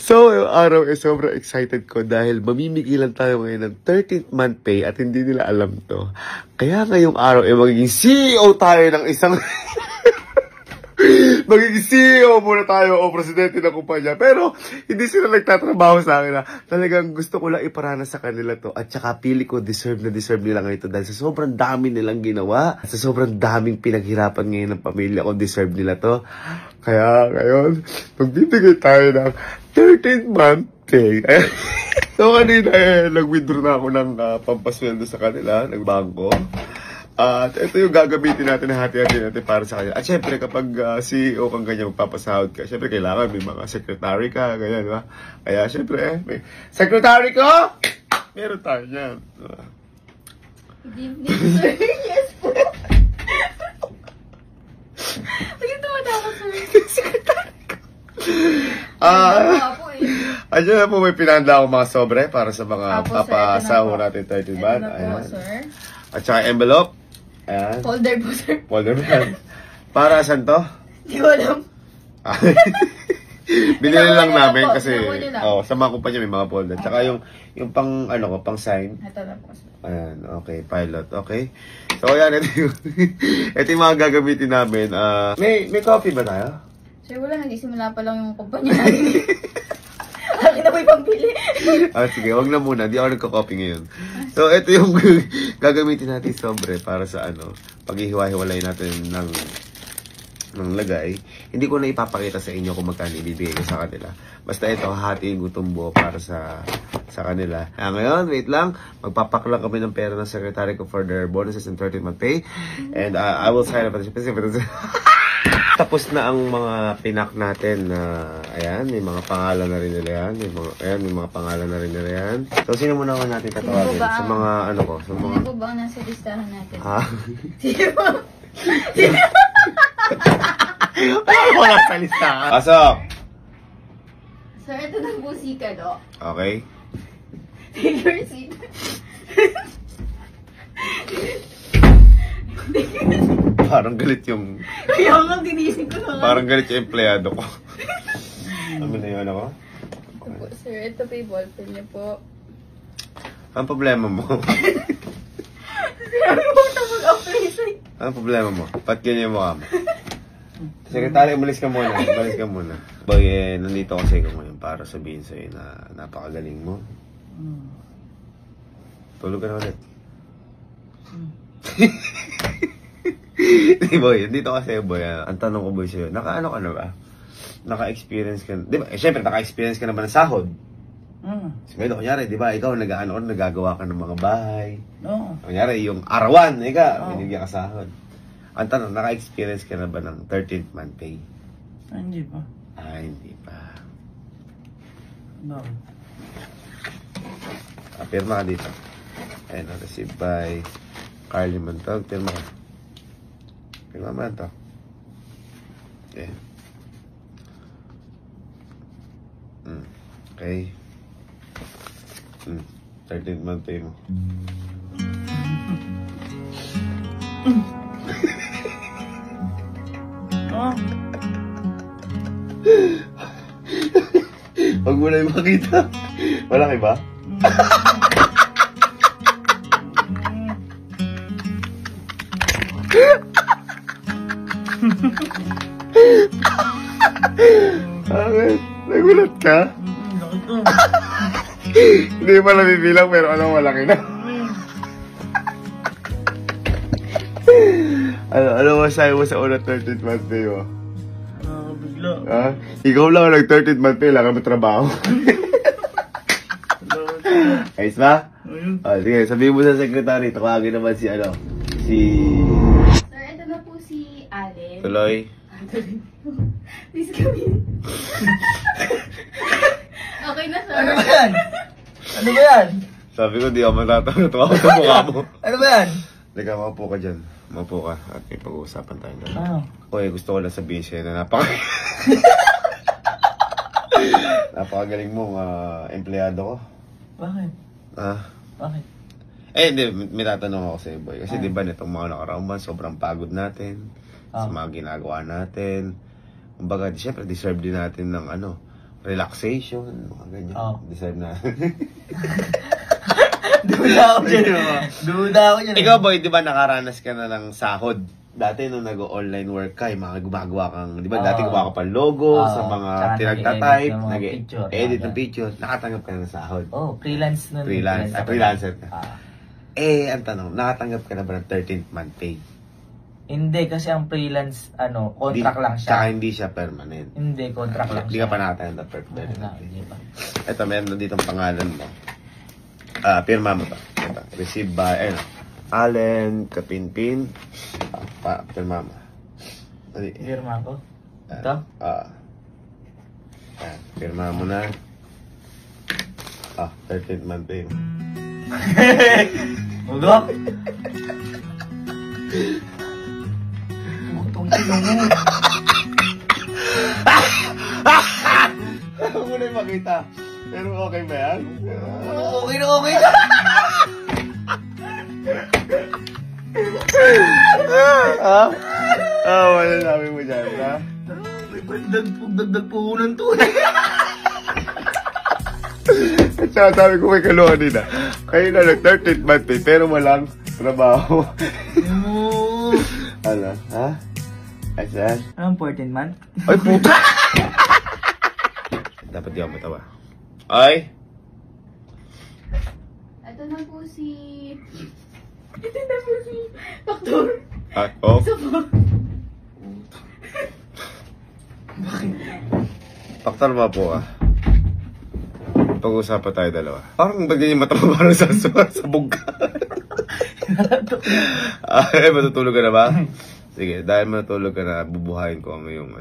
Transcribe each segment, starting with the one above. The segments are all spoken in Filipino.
So, yung araw sobrang excited ko dahil mamimigilan tayo ngayon ng 13th month pay at hindi nila alam to. Kaya ngayong araw magiging CEO tayo ng isang... magiging CEO muna tayo o presidente ng kumpanya. Pero, hindi sila nagtatrabaho sa akin. Talagang gusto ko lang iparana sa kanila to. At saka, pili ko, deserve na deserve nila ngayon ito. Dahil sa sobrang dami nilang ginawa, sa sobrang daming pinaghirapan ngayon ng pamilya ko, deserve nila to. Kaya, ngayon, magbibigay tayo ng 13th month pay. So, kanina, nag-withdraw na ako ng pampasweldo sa kanila, ng bangko. At ito yung gagamitin natin, hati-hati natin para sa kanya. At syempre, kapag CEO kang ganyan, magpapasahod ka, syempre, kailangan may mga secretary ka, ganyan, ba? Kaya, syempre, may secretary ko! Meron tayo yan. Good evening, sir. Yes po. Bakit tumatawa, sir? Secretary ko. Andiyan na po, may pinanda akong mga sobre para sa mga papasaho natin 13 ban. Ayan. Sir. At saka envelope. Ayan. Folder po, sir. Folder ba yan? Para saan to? Hindi ko alam. Binili lang namin kasi sa mga kumpanya may mga folder. Tsaka yung pang pang sign. Ito na po, sir. Ayan, okay, pilot, okay. So ayan, ito yung mga gagamitin namin. May coffee ba tayo? Sir, wala, nagsisimula pa lang yung kumpanya natin. Akin na po yung pambili. Sige, wag na muna. Di ako nagko-copy ngayon. So, ito yung gagamitin natin sobre para sa paghihiwa-hiwalay natin ng lagay. Hindi ko na ipapakita sa inyo kung magkano ibibigay ko sa kanila. Basta ito, hatiin ko tumbo para sa kanila. Ngayon, wait lang. Magpapaklang kami ng pera ng secretary ko for their bonuses and 13th month pay. And I will sign up at the specific... Tapos na ang mga pinak natin na ayan, may mga pangalan na rin nila yan. May mga pangalan na rin nila yan. So, sino muna natin tatawagin? Sa mga sa mga... Sino po ba ang nasa listahan natin? Ha? Sino po? Wala sa listahan. Pasok! Sir, ito na po si Kalo. Okay. Take your seat. Parang galit yung... Kaya nga, dinising ko na nga. Parang galit yung empleyado ko. Ano na yun ako? Ito po, sir. Ito po yung ballpen niyo po. Ang problema mo? Sinabi mo ito mag-apply sa'yo. Ang problema mo? Ba't ganyan yung mukha mo? Sekretary, umalis ka muna. Umalis ka muna. Boy, nandito kasi ko ngayon para sabihin sa'yo na napakagaling mo. Tulog ka na ulit. Boy, dito kasi boy, ang tanong ko boy sa'yo, naka-ano ka na ba? Naka-experience ka na, di ba? Siyempre, naka-experience ka na ba ng sahod? Sabi, kunyari, di ba, ikaw nagagawa ka ng mga bahay. No. Kunyari, yung arawan, binigyan ka sahod. Ang tanong, naka-experience ka na ba ng 13th month pay? Hindi pa. Hindi pa. No. Pirma ka dito. Ayun, received by Carly Mantog. Pirma ka. Pirma mo ito. Okay. Okay. 13th month pay mo. Huwag mo na yung makita. Walang iba? Bakit? Nagulat ka? Hindi pa nabibilang pero ano, malaki na. Ano masahe mo sa unang 13th month pay mo? Bigla. Ha? Ikaw lang ang nag-13th month pay, lang ka trabaho. Ayos ba? Sige, sabihin mo sa secretary, tawagin naman si Sir, ito na po si Allen. Tuloy. Please come in. Okay na, sir. Ano ba yan? Ano ba yan? Sabi ko, di ako matatawa ako sa mukha mo. Ano ba yan? Teka, maupo ka dyan. Maupo ka at may pag-uusapan tayo dyan. Ano? Gusto ko lang sabihin sa'yo na napakagaling mong empleyado ko. Bakit? Bakit? Hindi, may tatanong ako sa'yo, boy. Kasi di ba nitong mga nakaraang buwan, sobrang pagod natin sa mga ginagawa natin. Kumbaga, siyempre, deserve din natin ng relaxation, mga ganyan. Deserve na. Duda ako dyan. Ikaw, boy, di ba nakaranas ka na ng sahod? Dati nung nag-online work ka, yung mga gumagawa kang, di ba dati gumawa ka pa logo sa mga pinagtatype, nag-edit ng picture, nakatanggap ka na ng sahod. Freelance nun. Freelancer ka. Ang tanong, nakatanggap ka na ba ng 13th month pay? Hindi, kasi ang freelance, contract lang siya. Tsaka hindi siya permanent. Hindi, contract lang siya. Hindi ka pa nakatanggap ng permanent pay. Ito, meron dito ang pangalan mo. Pirma mo ba? Ito, received by, Allen Kapinpin. Pirma mo. Pirma ko? Ito? Pirma mo na. 13th month pay mo. Ugo? Utong sinong mo. Ako muna yung makita. Pero okay ba yan? Okay na. Wala namin mo dyan, ha? May pagdagdag puhunan to. At saka sabi ko kay Kaluha nila, kayo na nag-13th month pay, pero walang trabaho. Ano? Ha? Asan? Anong 14 month? Ay, puta! Dapat di ako matawa. Ay! Ito na po si... Doktor. Paktar ba po Pag-usapan tayo dalawa. Parang ba't ganyan mata mo parang sabog ka? Matutulog ka na ba? Sige, dahil matutulog ka na, bubuhayin ko ang iyong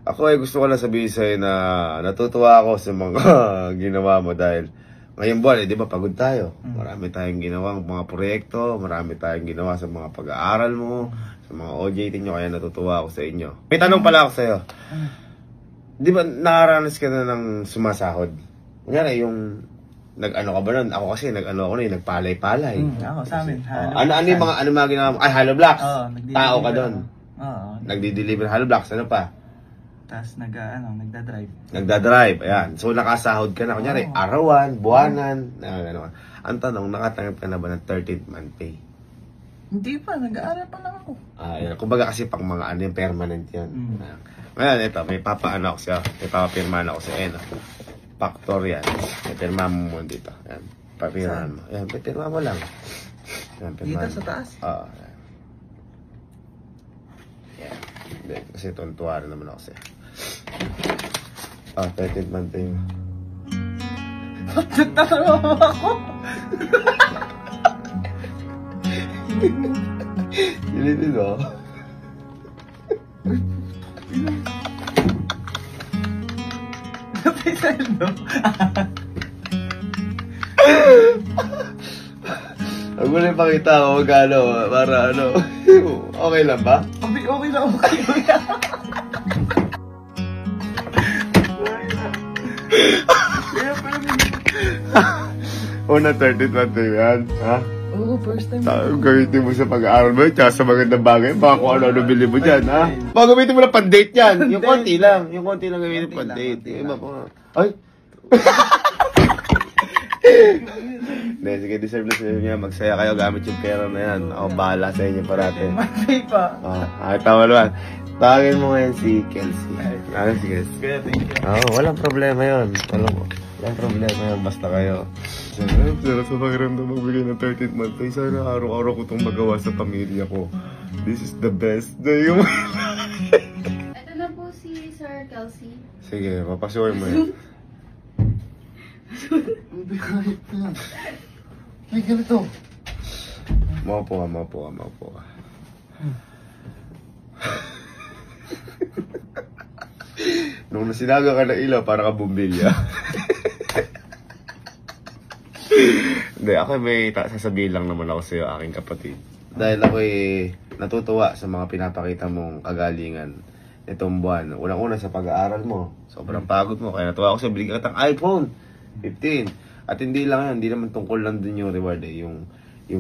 Ako ay gusto ko lang sabihin sa'yo na natutuwa ako sa mga ginawa mo dahil ngayong buwan, di ba pagod tayo? Marami tayong ginawang mga proyekto, marami tayong ginawa sa mga pag-aaral mo, sa mga OJT nyo, kaya natutuwa ako sa inyo. May tanong pala ako sa'yo. Di ba nakaranas ka na ng sumasahod? Kunyari, yung nag-ano ka ba nun? Ako kasi nag-ano ako na nagpalay-palay. Ako, sa amin. Ano yung mga ginawa mo? Ay, Hollow Blocks. Tao ka doon. Nagdi-deliver Hollow Blocks. Ano pa? Tapos nagda-drive. Nagda-drive, ayan. So, nakasahod ka na. Kunyari, arawan, buwanan, gano'n. Ang tanong, nakatanggap ka na ba ng 13th month pay? Hindi pa, nag-aaral pa lang ako. Ayan. Kumbaga kasi pang mga yung permanent yan. Ngayon, ito, may papapirma ako sa Factor yan. May pirma mo muna dito. Ayan. Papirmahan mo. Ayan, may pirma mo lang. Ayan, Dito sa taas? Oo. Ayan. Hindi, kasi tuntuwa rin naman ako sa'yo. 13th month pay mo. Nagtatrabaho ako. Silitin mo. Huwag mo na ipakita ako magkano para okay lang ba? Okay lang ako kayo. Una 13th month pay yan, ha? Oo, first time. Gamitin mo sa pag-aaral mo, tsaka sa magandang bagay, baka kung ano-ano bili mo dyan, ha? Baka gamitin mo na pan-date yan. Yung konti lang gamitin pan-date. Yung iba pa. Ay! Hindi, sige, deserve na sila niya. Magsaya kayo gamit yung pera na yan. Ako bahala sa inyo parate. Matay pa. Tama naman. Tawagin mo ngayon si Kelsey. Si Kelsey. Kaya, thank you. Walang problema yun. Walang problema yun. Basta kayo. Sarap sa pakiramdam magbigay ng 13th month pay. Sana araw-araw ko itong magawa sa pamilya ko. This is the best day of my life. Ito na po si Sir Kelsey. Sige, papasukin mo yun. May ganito. Maupo ka. Nung nasinaga ka na ilaw, para ka bumbilya. Hindi, ako may sasabihin lang naman ako sa'yo, aking kapatid. Dahil ako'y natutuwa sa mga pinapakita mong kagalingan itong buwan. Unang-una sa pag-aaral mo. Sobrang pagod mo. Kaya natuwa ako sa binigyan kitang iPhone 15. At hindi lang yan, hindi naman tungkol lang din yung reward yung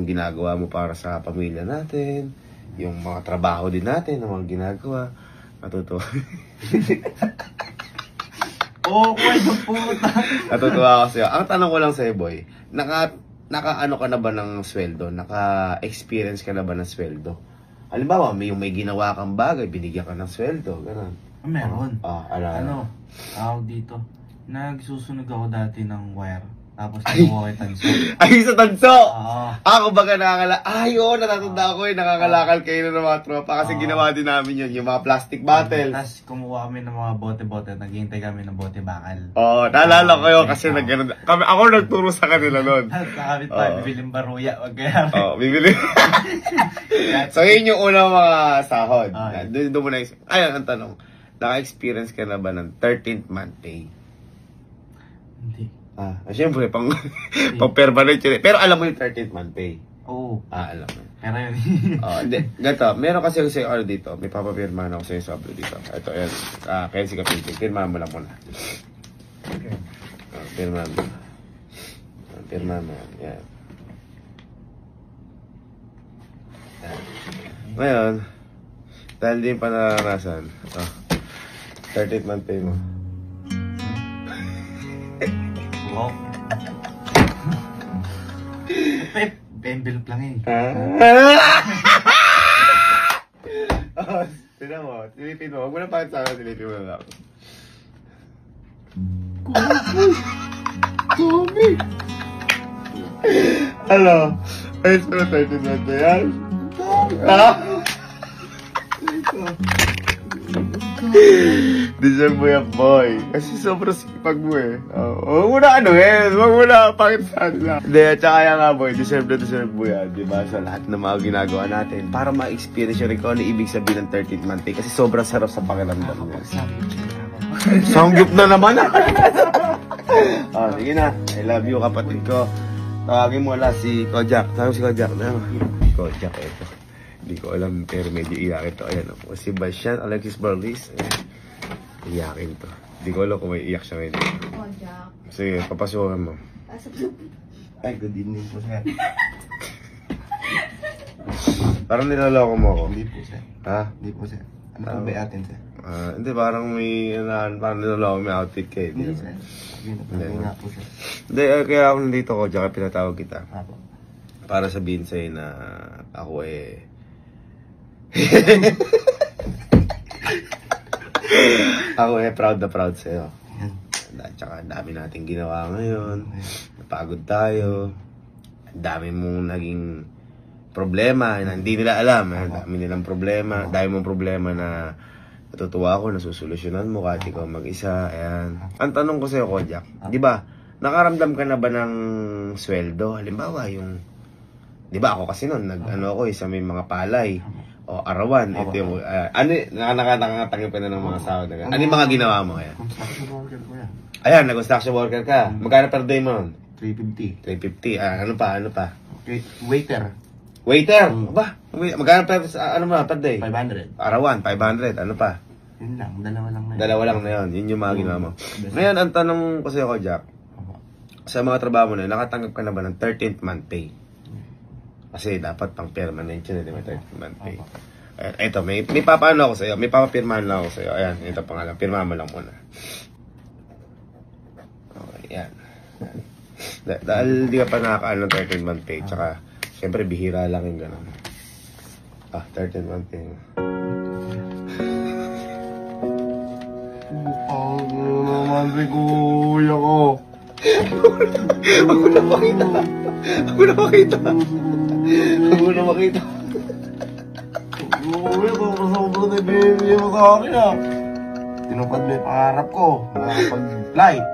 ginagawa mo para sa pamilya natin, yung mga trabaho din natin, ang mga ginagawa. Natutuwa. Awkward ang puta. Natutuwa ako sa'yo. Ang tanong ko lang sa'yo, boy, naka-ano ka na ba ng sweldo? Naka-experience ka na ba ng sweldo? Halimbawa, may ginawa kang bagay, binigyan ka ng sweldo, gano'n. Meron. Ano? Tawag dito. Nagsusunog ako dati ng wire. Tapos kinuha ko tanso. Ay, sa tanso! Oo. Ako baga oo, natatanda ko nakakalakal kayo ng mga tropa kasi ginawa din namin yun, yung mga plastic bottles. Tapos kumuha kami ng mga bote-bote, naghihintay kami ng bote bakal. Oo, naalala ko yun kasi ako nagturo sa kanila nun. Tapos nakamit pa, bibiling baruya, wag kaya. Oo, bibili. So, yun yung unang mga sahod. Doon mo na, ayun, ang tanong, naka-experience ka na ba ng 13th month pay? Hindi. Siyempre, pang permanent yun. Pero alam mo yung 13th month pay? Oo. Alam mo. Pero yun. Hindi. Ganito, meron kasi ako sa'yo dito. May papapirmahan ako sa'yo sobre dito. Ito, yan. Kaya si Kapitid. Pirmahan mo lang muna. Okay. Pirmahan mo. Pirmahan mo. Yan. Ngayon, dahil din pa naranasan, 13th month pay mo. Wow. Envelope lang eh. Tignan mo, silipin mo. Huwag mo na pakit sa akin, silipin mo na lang. Dami! Ano? Ayos mo na 13 month na yan? Deserve mo yan, boy. Kasi sobrang sipag mo eh. Huwag mo na huwag mo na pakit sa nila. Hindi, at saka yan nga, boy, deserve mo yan, diba? Sa lahat ng mga ginagawa natin. Para ma-experience yun rin kung ano ibig sabihin ng 13th month pay. Kasi sobrang sarap sa pakiramdam mo. Sanggip na naman. Sige na. I love you, kapatid ko. Tawagin mo wala si Kojak. Tawagin si Kojak. Kojak, ito. Hindi ko alam, pero medyo iyakin to. Ayan, si Bastian Alexis Barlis. Iyakin to. Hindi ko alam kung may iyak siya ngayon. Oh, Jack. Sige, papasukan mo. Ay, good evening po, sir. Parang nilaloko mo ako. Hindi po, sir. Ha? Hindi po, sir. Ano po ba atin, sir? Hindi, parang parang nilaloko may outfit ka eh. Hindi, sir. Hindi nga po, sir. Hindi, kaya ako nandito ko, tsaka pinatawag kita. Apo. Para sabihin sa'yo na ako ako proud na proud sa'yo. At saka ang dami nating ginawa ngayon. Napagod tayo. Ang dami mong naging problema na hindi nila alam. Ang dami nilang problema. Dami mong problema na natutuwa ako, nasusolusyonan mo kahit ikaw mag-isa. Ayan. Ang tanong ko sa'yo, Kojak, di ba, nakaramdam ka na ba ng sweldo? Halimbawa, di ba ako kasi noon, ako sa may mga palay. O arawan, ito yung, nakatanggap ka na ng mga sahod. Ano yung mga ginawa mo? Ayan, Construction worker po yan. Ayan, nag-construction worker ka. Magkano per day mo nun? 350. 350. Ano pa? Okay, waiter. Waiter! Ba? Magkano per day? 500. Arawan, 500. Ano pa? Yun lang, dalawa lang na yun. Dalawa lang na yun. Yun yung mga ginawa mo. Ngayon, ang tanong ko sa'yo, Jack, sa mga trabaho mo na yun, nakatanggap ka na ba ng 13th month pay? Kasi dapat pang permanent yun, di ba? 13th month pay. Ito, may papaano ako sa'yo. May papapirmahan lang ako sa'yo. Ayan, ito pangalan. Pirmahan mo lang muna. Okay, yan. Dahil di ka pa nakakaano ng 13th month pay. Tsaka, syempre, bihira lang yung gano'n. 13th month pay. naman si kuya ko. Ako na makita. Kuya ko, sobrang nabibigay mo sa akin ah. Tinupad mo yung pangarap ko. Makapag-flight.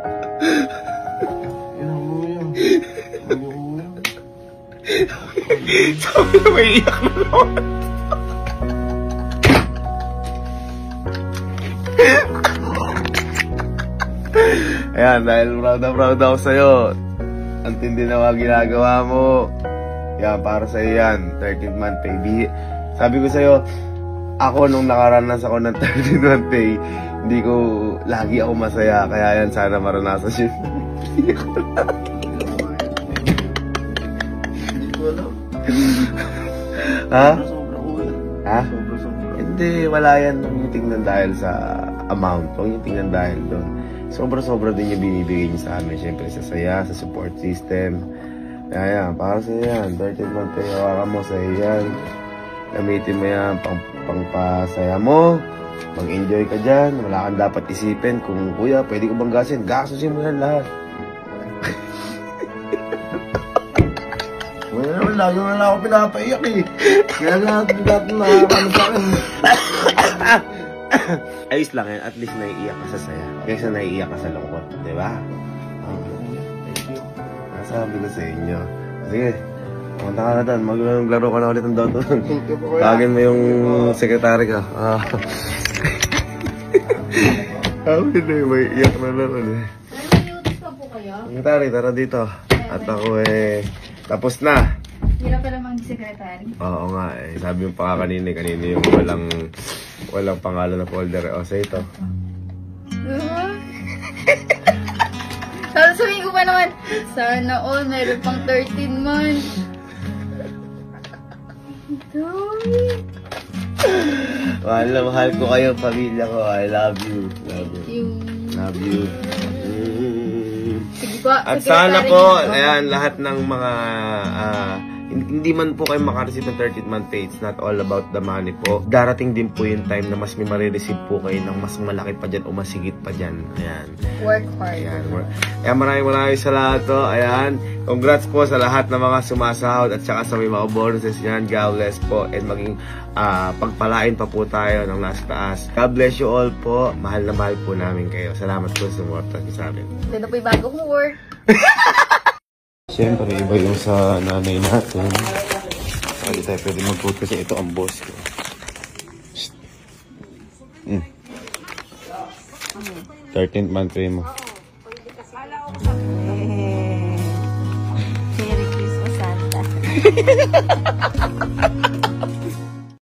Sabi na may iyak na naman. Ayan, dahil proud na proud ako sa'yo. Ang tindi na mga ginagawa mo. Yan, para sa'yo yan. 13th month pay. Sabi ko sa'yo, ako nung nakaranas ako ng 13th month pay, hindi ko, lagi ako masaya. Kaya yan, sana maranasan yun. Hindi ko alam. Ha? Ha? Hindi, wala yan. Huwag yung tingnan dahil sa amount. Huwag yung tingnan dahil doon sobra-sobra din yung binibigay niyo sa amin. Siyempre sa saya, sa support system. Kaya yan, para sa yan. 13th month kayo, hawakan mo sa yan. Gamitin mo yan, pangpasaya mo. Mag-enjoy ka dyan. Wala kang dapat isipin. Kung kuya, pwede ko bang gasin? Gasusin mo yan lahat. Wala naman, lagi na lang ako pinapaiyak eh. Kaya lahat na ano sa akin. Ayos lang yan. At least naiiyak ka sa saya. Kaysa naiiyak ka sa lungkot. Diba? Thank you. Nasabi ko sa inyo. Sige. Pumunta ka na doon. Maglaro ka na ulit ng Dota. Thank you po kuya. Tawagin mo yung sekretary ka. Sabi na yung may iyak na laro eh. Pero may utos pa po kayo? Sekretary, tara dito. At ako tapos na. Hirap pala mag-secretary. Oo nga eh. Sabi yung pa kanina yung walang pangalan na folder. O, sa ito. Tapos sabihin ko pa naman, sana all, meron pang 13 months. Dami. Mahal ko kayo, pamilya ko. I love you. Love you. Sige po, At secretary sana po, niyo. ayan, lahat ng mga, hindi man po kayo makareceive ng 13th month pay, it's not all about the money po. Darating din po yung time na mas may marireceive po kayo ng mas malaki pa dyan o mas higit pa dyan. Ayan. Work hard. Ayan. Ayan, maraming salamat po. Ayan. Congrats po sa lahat ng mga sumasahod at saka sa may mga bonuses yan. God bless po. And maging pagpalain pa po tayo ng nasa taas. God bless you all po. Mahal na mahal po namin kayo. Salamat po sa sumuporta sa amin. Ito na po yung bago kong work. Siyempre, iba yung sa nanay natin. Hindi tayo pwede mag-vote kasi ito ang boss ko. 13th month pay mo. Merry Christmas, Santa.